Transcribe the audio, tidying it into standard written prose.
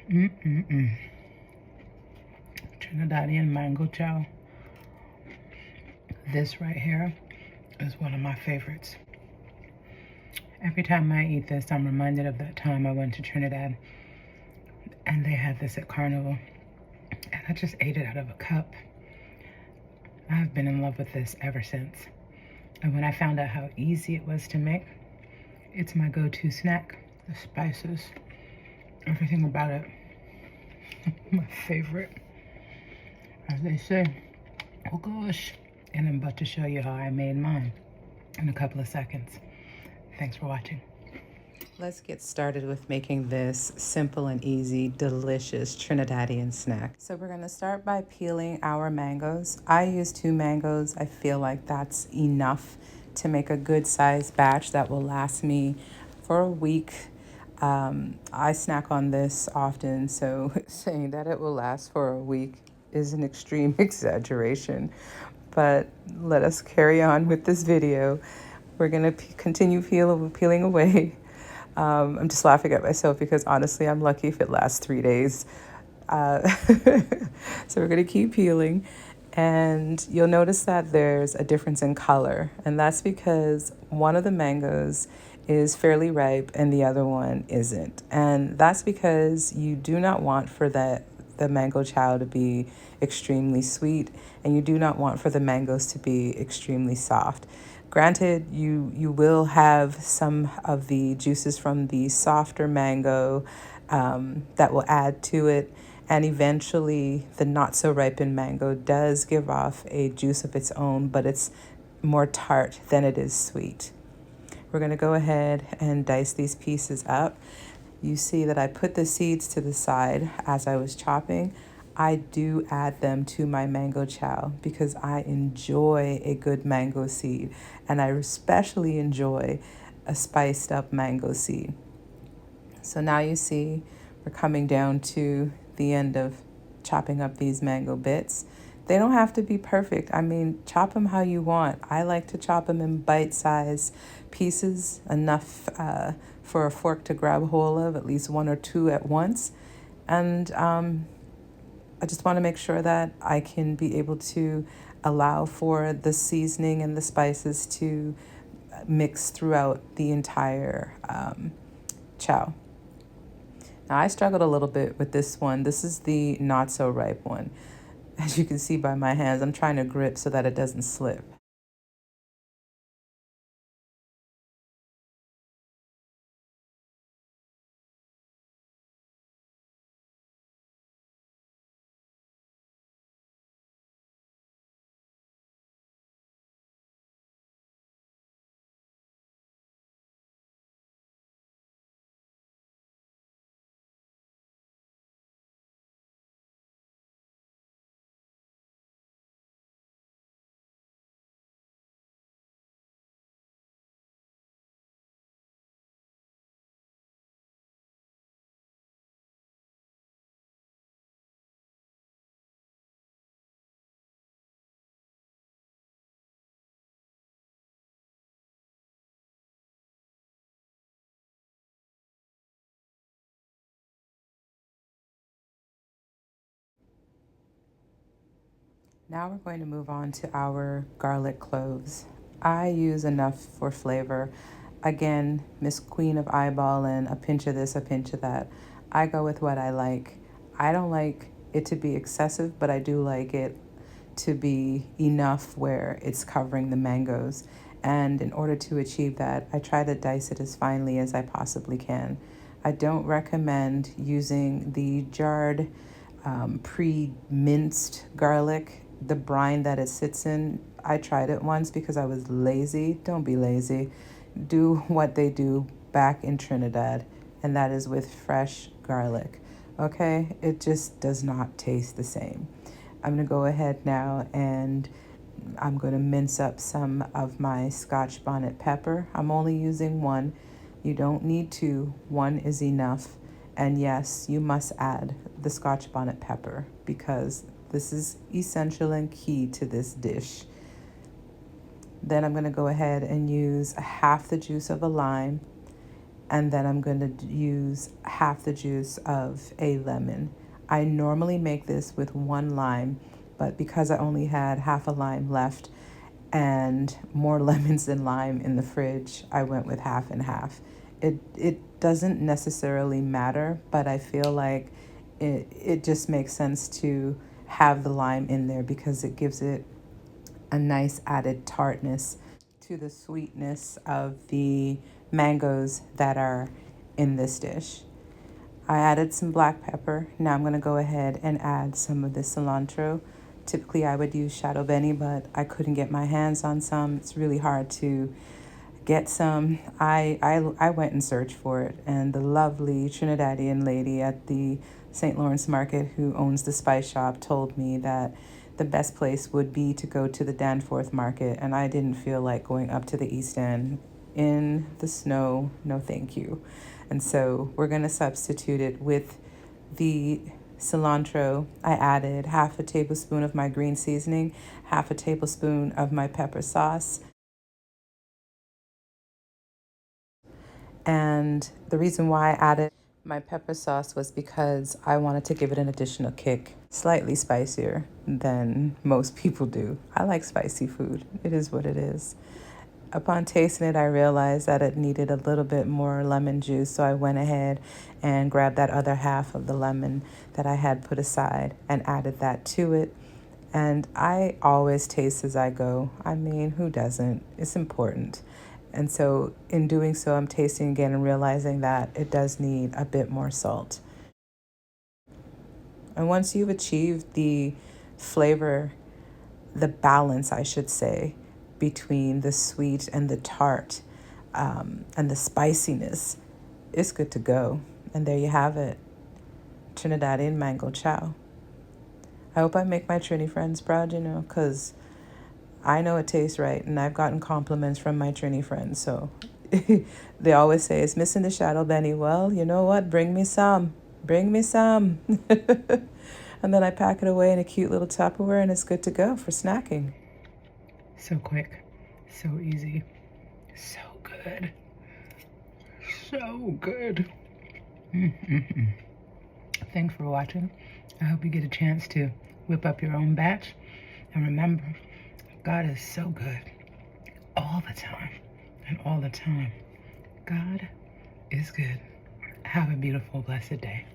Trinidadian mango chow. This right here is one of my favorites. Every time I eat this, I'm reminded of that time I went to Trinidad and they had this at Carnival. And I just ate it out of a cup. I've been in love with this ever since. And when I found out how easy it was to make, it's my go-to snack. The spices, everything about it. My favorite. As they say, oh gosh. And I'm about to show you how I made mine in a couple of seconds. Thanks for watching. Let's get started with making this simple and easy, delicious Trinidadian snack. So we're gonna start by peeling our mangoes. I use 2 mangoes. I feel like that's enough to make a good sized batch that will last me for a week. I snack on this often, so saying that it will last for a week is an extreme exaggeration. But let us carry on with this video. We're gonna continue peeling away. I'm just laughing at myself because honestly, I'm lucky if it lasts 3 days. So we're gonna keep peeling, and you'll notice that there's a difference in color, and that's because one of the mangoes is fairly ripe and the other one isn't. And that's because you do not want for the mango chow to be extremely sweet, and you do not want for the mangoes to be extremely soft. Granted, you will have some of the juices from the softer mango that will add to it, and eventually the not so ripened mango does give off a juice of its own, but it's more tart than it is sweet. We're going to go ahead and dice these pieces up. You see that I put the seeds to the side as I was chopping. I do add them to my mango chow because I enjoy a good mango seed, and I especially enjoy a spiced up mango seed. So now you see we're coming down to the end of chopping up these mango bits. They don't have to be perfect. I mean, chop them how you want. I like to chop them in bite-sized pieces, enough for a fork to grab hold of, at least 1 or 2 at once. And I just want to make sure that I can be able to allow for the seasoning and the spices to mix throughout the entire chow. Now, I struggled a little bit with this one. This is the not so ripe one. As you can see by my hands, I'm trying to grip so that it doesn't slip. Now we're going to move on to our garlic cloves. I use enough for flavor. Again, Miss Queen of eyeballing, a pinch of this, a pinch of that. I go with what I like. I don't like it to be excessive, but I do like it to be enough where it's covering the mangoes. And in order to achieve that, I try to dice it as finely as I possibly can. I don't recommend using the jarred, pre-minced garlic, the brine that it sits in. I tried it once because I was lazy. Don't be lazy. Do what they do back in Trinidad, and that is with fresh garlic. Okay? It just does not taste the same. I'm going to go ahead now and I'm going to mince up some of my Scotch bonnet pepper. I'm only using 1. You don't need 2. 1 is enough. And yes, you must add the Scotch bonnet pepper because this is essential and key to this dish. Then I'm going to go ahead and use half the juice of a lime and then I'm going to use half the juice of a lemon. I normally make this with 1 lime, but because I only had half a lime left and more lemons than lime in the fridge, I went with half and half. It doesn't necessarily matter, but I feel like it just makes sense to have the lime in there because it gives it a nice added tartness to the sweetness of the mangoes that are in this dish. I added some black pepper. Now I'm going to go ahead and add some of the cilantro. Typically I would use shadow benny, but I couldn't get my hands on some. It's really hard to get some. I went and searched for it, and the lovely Trinidadian lady at the St. Lawrence Market who owns the spice shop told me that the best place would be to go to the Danforth Market, and I didn't feel like going up to the East End in the snow. No, thank you. And so we're going to substitute it with the cilantro. I added half a tablespoon of my green seasoning, half a tablespoon of my pepper sauce. And the reason why I added my pepper sauce was because I wanted to give it an additional kick, slightly spicier than most people do. I like spicy food. It is what it is. Upon tasting it, I realized that it needed a little bit more lemon juice, so I went ahead and grabbed that other half of the lemon that I had put aside and added that to it. And I always taste as I go. I mean, who doesn't? It's important. And so in doing so, I'm tasting again and realizing that it does need a bit more salt. And once you've achieved the flavor, the balance, I should say, between the sweet and the tart, and the spiciness, it's good to go. And there you have it, Trinidadian mango chow. I hope I make my Trini friends proud, because I know it tastes right, and I've gotten compliments from my Trini friends. So they always say, it's missing the shadow Benny. Well, you know what? Bring me some. Bring me some. And then I pack it away in a cute little Tupperware, and it's good to go for snacking. So quick, so easy, so good, so good. Thanks for watching. I hope you get a chance to whip up your own batch. And remember, God is so good all the time. And all the time, God is good. Have a beautiful, blessed day.